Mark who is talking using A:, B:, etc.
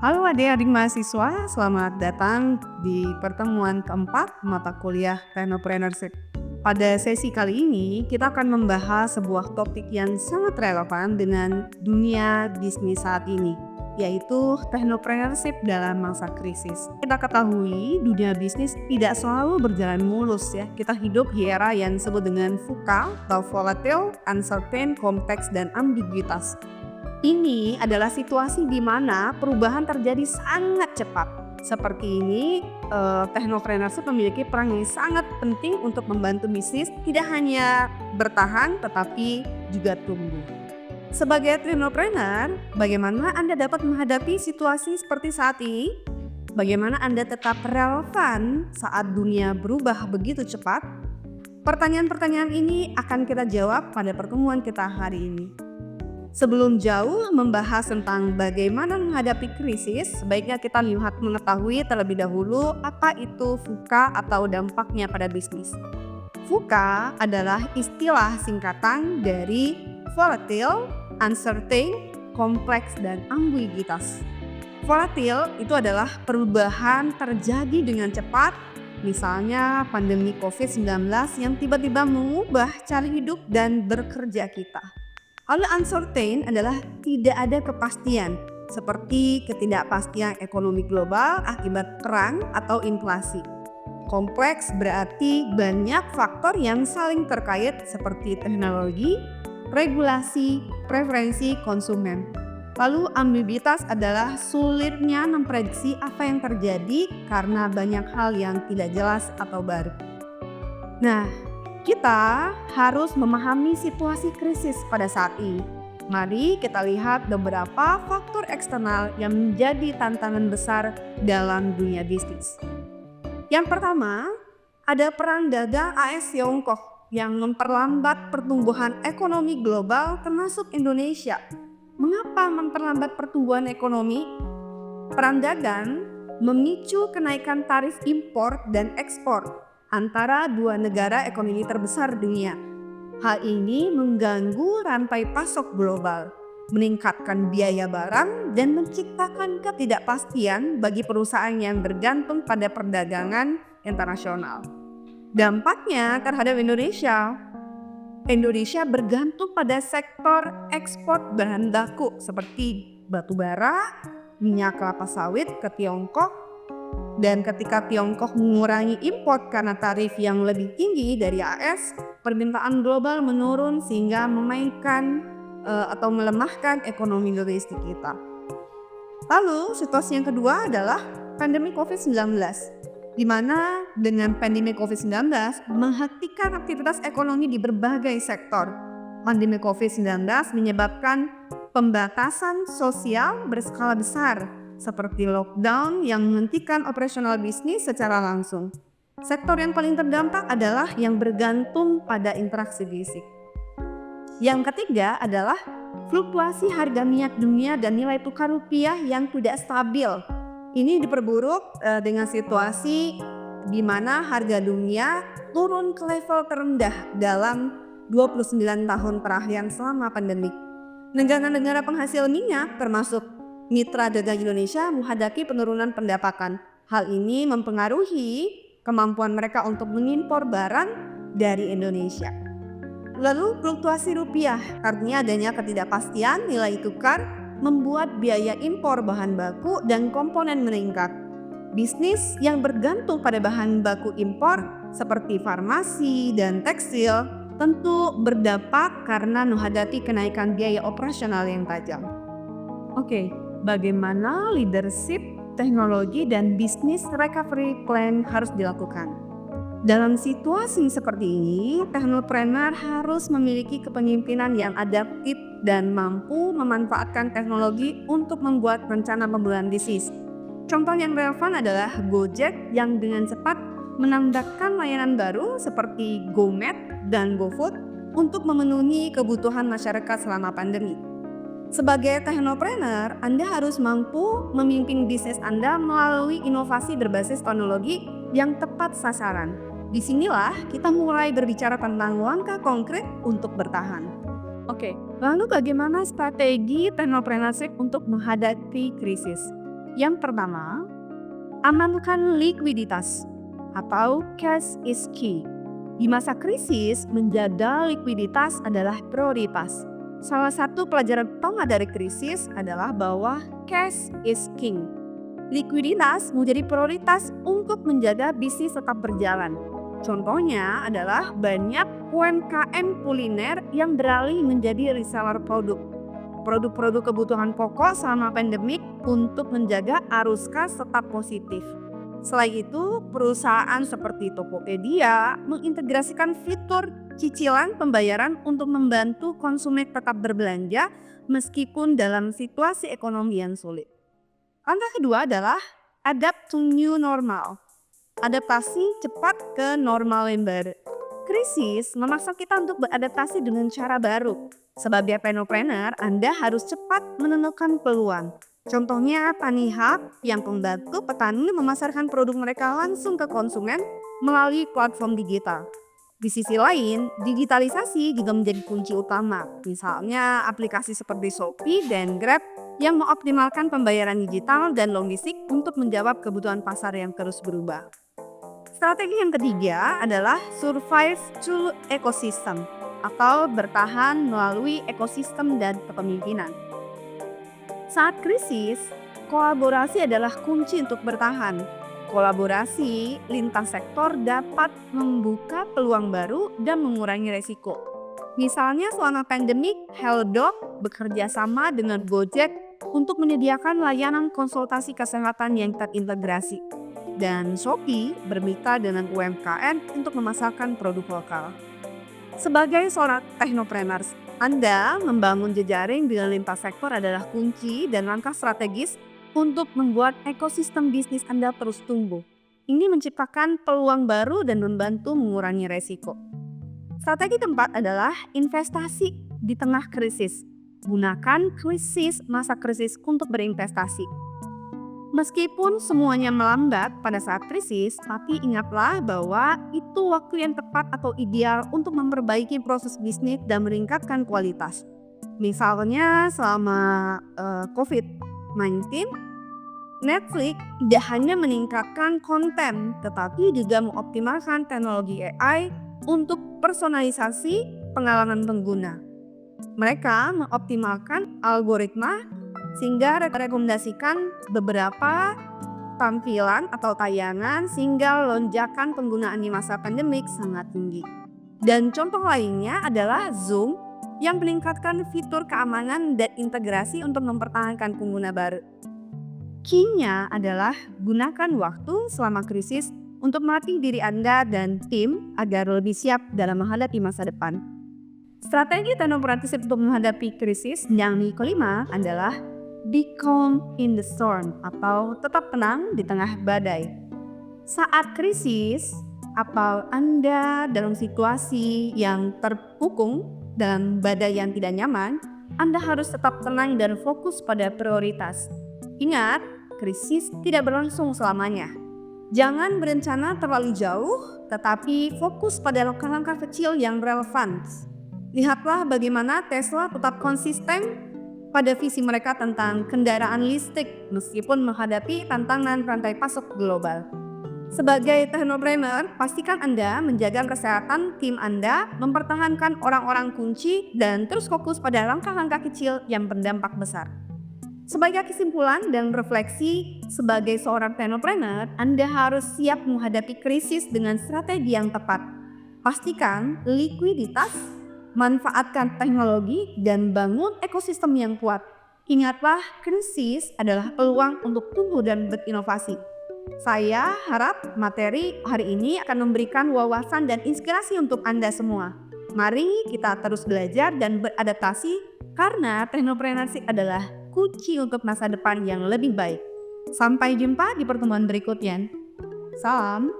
A: Halo adik-adik mahasiswa, selamat datang di pertemuan keempat mata kuliah Technopreneurship. Pada sesi kali ini, kita akan membahas sebuah topik yang sangat relevan dengan dunia bisnis saat ini, yaitu Technopreneurship dalam masa krisis. Kita ketahui dunia bisnis tidak selalu berjalan mulus ya. Kita hidup di era yang disebut dengan VUCA atau Volatile, Uncertain, Complex, dan Ambiguitas. Ini adalah situasi di mana perubahan terjadi sangat cepat. Seperti ini, Technopreneurship memiliki peran yang sangat penting untuk membantu bisnis tidak hanya bertahan tetapi juga tumbuh. Sebagai Technopreneur, bagaimana Anda dapat menghadapi situasi seperti saat ini? Bagaimana Anda tetap relevan saat dunia berubah begitu cepat? Pertanyaan-pertanyaan ini akan kita jawab pada pertemuan kita hari ini. Sebelum jauh membahas tentang bagaimana menghadapi krisis, sebaiknya kita mengetahui terlebih dahulu apa itu VUCA atau dampaknya pada bisnis. VUCA adalah istilah singkatan dari Volatile, Uncertain, Complex, dan Ambiguitas. Volatile itu adalah perubahan terjadi dengan cepat, misalnya pandemi COVID-19 yang tiba-tiba mengubah cara hidup dan bekerja kita. Lalu uncertain adalah tidak ada kepastian, seperti ketidakpastian ekonomi global akibat perang atau inflasi. Kompleks berarti banyak faktor yang saling terkait seperti teknologi, regulasi, preferensi konsumen. Lalu ambiguitas adalah sulitnya memprediksi apa yang terjadi karena banyak hal yang tidak jelas atau baru. Nah, kita harus memahami situasi krisis pada saat ini. Mari kita lihat beberapa faktor eksternal yang menjadi tantangan besar dalam dunia bisnis. Yang pertama, ada perang dagang AS-Tiongkok yang memperlambat pertumbuhan ekonomi global termasuk Indonesia. Mengapa memperlambat pertumbuhan ekonomi? Perang dagang memicu kenaikan tarif impor dan ekspor antara dua negara ekonomi terbesar dunia. Hal ini mengganggu rantai pasok global, meningkatkan biaya barang, dan menciptakan ketidakpastian bagi perusahaan yang bergantung pada perdagangan internasional. Dampaknya terhadap Indonesia bergantung pada sektor ekspor bahan baku seperti batu bara, minyak kelapa sawit ke Tiongkok. Dan ketika Tiongkok mengurangi impor karena tarif yang lebih tinggi dari AS, permintaan global menurun sehingga memainkan atau melemahkan ekonomi domestik kita. Lalu situasi yang kedua adalah pandemi COVID-19, di mana dengan pandemi COVID-19 menghentikan aktivitas ekonomi di berbagai sektor. Pandemi COVID-19 menyebabkan pembatasan sosial berskala besar, seperti lockdown yang menghentikan operasional bisnis secara langsung. Sektor yang paling terdampak adalah yang bergantung pada interaksi fisik. Yang ketiga adalah fluktuasi harga minyak dunia dan nilai tukar rupiah yang tidak stabil. Ini diperburuk dengan situasi di mana harga dunia turun ke level terendah dalam 29 tahun terakhir selama pandemi. Negara-negara penghasil minyak termasuk mitra dagang Indonesia menghadapi penurunan pendapatan. Hal ini mempengaruhi kemampuan mereka untuk mengimpor barang dari Indonesia. Lalu fluktuasi rupiah, artinya adanya ketidakpastian nilai tukar, membuat biaya impor bahan baku dan komponen meningkat. Bisnis yang bergantung pada bahan baku impor seperti farmasi dan tekstil tentu berdampak karena menghadapi kenaikan biaya operasional yang tajam. Oke. Bagaimana leadership, teknologi, dan bisnis recovery plan harus dilakukan? Dalam situasi seperti ini, technopreneur harus memiliki kepemimpinan yang adaptif dan mampu memanfaatkan teknologi untuk membuat rencana pembuatan bisnis. Contoh yang relevan adalah Gojek yang dengan cepat menambahkan layanan baru seperti GoMed dan GoFood untuk memenuhi kebutuhan masyarakat selama pandemi. Sebagai technopreneur, Anda harus mampu memimpin bisnis Anda melalui inovasi berbasis teknologi yang tepat sasaran. Disinilah kita mulai berbicara tentang langkah konkret untuk bertahan. Oke, lalu bagaimana strategi technopreneurship untuk menghadapi krisis? Yang pertama, amankan likuiditas atau cash is key. Di masa krisis, menjaga likuiditas adalah prioritas. Salah satu pelajaran utama dari krisis adalah bahwa cash is king. Likuiditas menjadi prioritas untuk menjaga bisnis tetap berjalan. Contohnya adalah banyak UMKM kuliner yang beralih menjadi reseller produk kebutuhan pokok selama pandemik untuk menjaga arus kas tetap positif. Selain itu, perusahaan seperti Tokopedia mengintegrasikan fitur cicilan pembayaran untuk membantu konsumen tetap berbelanja meskipun dalam situasi ekonomi yang sulit. Langkah kedua adalah adapt to new normal. Adaptasi cepat ke normal yang baru. Krisis memaksa kita untuk beradaptasi dengan cara baru. Sebagai planner, Anda harus cepat menemukan peluang. Contohnya Tani Hub yang membantu petani memasarkan produk mereka langsung ke konsumen melalui platform digital. Di sisi lain, digitalisasi juga menjadi kunci utama. Misalnya aplikasi seperti Shopee dan Grab yang mengoptimalkan pembayaran digital dan logistik untuk menjawab kebutuhan pasar yang terus berubah. Strategi yang ketiga adalah survive through ecosystem atau bertahan melalui ekosistem dan kepemimpinan. Saat krisis, kolaborasi adalah kunci untuk bertahan. Kolaborasi lintas sektor dapat membuka peluang baru dan mengurangi resiko. Misalnya selama pandemik, Hellodoc bekerja sama dengan Gojek untuk menyediakan layanan konsultasi kesehatan yang terintegrasi. Dan Shopee bermitra dengan UMKM untuk memasarkan produk lokal. Sebagai seorang technopreneur, Anda membangun jejaring dengan lintas sektor adalah kunci dan langkah strategis untuk membuat ekosistem bisnis Anda terus tumbuh. Ini menciptakan peluang baru dan membantu mengurangi resiko. Strategi keempat adalah investasi di tengah krisis. Gunakan masa krisis untuk berinvestasi. Meskipun semuanya melambat pada saat krisis, tapi ingatlah bahwa itu waktu yang tepat atau ideal untuk memperbaiki proses bisnis dan meningkatkan kualitas. Misalnya selama COVID-19, Netflix tidak hanya meningkatkan konten, tetapi juga mengoptimalkan teknologi AI untuk personalisasi pengalaman pengguna. Mereka mengoptimalkan algoritma sehingga rekomendasikan beberapa tampilan atau tayangan sehingga lonjakan penggunaan di masa pandemik sangat tinggi. Dan contoh lainnya adalah Zoom yang meningkatkan fitur keamanan dan integrasi untuk mempertahankan pengguna baru. Key-nya adalah gunakan waktu selama krisis untuk melatih diri Anda dan tim agar lebih siap dalam menghadapi masa depan. Strategi teknopreneur untuk menghadapi krisis yang kelima adalah be calm in the storm atau tetap tenang di tengah badai. Saat krisis, atau Anda dalam situasi yang terkukung dalam badai yang tidak nyaman, Anda harus tetap tenang dan fokus pada prioritas. Ingat, krisis tidak berlangsung selamanya. Jangan berencana terlalu jauh, tetapi fokus pada langkah-langkah kecil yang relevan. Lihatlah bagaimana Tesla tetap konsisten pada visi mereka tentang kendaraan listrik meskipun menghadapi tantangan rantai pasok global. Sebagai technopreneur, pastikan Anda menjaga kesehatan tim Anda, mempertahankan orang-orang kunci, dan terus fokus pada langkah-langkah kecil yang berdampak besar. Sebagai kesimpulan dan refleksi, sebagai seorang technopreneur, Anda harus siap menghadapi krisis dengan strategi yang tepat. Pastikan likuiditas, manfaatkan teknologi, dan bangun ekosistem yang kuat. Ingatlah, krisis adalah peluang untuk tumbuh dan berinovasi. Saya harap materi hari ini akan memberikan wawasan dan inspirasi untuk Anda semua. Mari kita terus belajar dan beradaptasi karena teknopreneurship adalah kunci untuk masa depan yang lebih baik. Sampai jumpa di pertemuan berikutnya. Salam.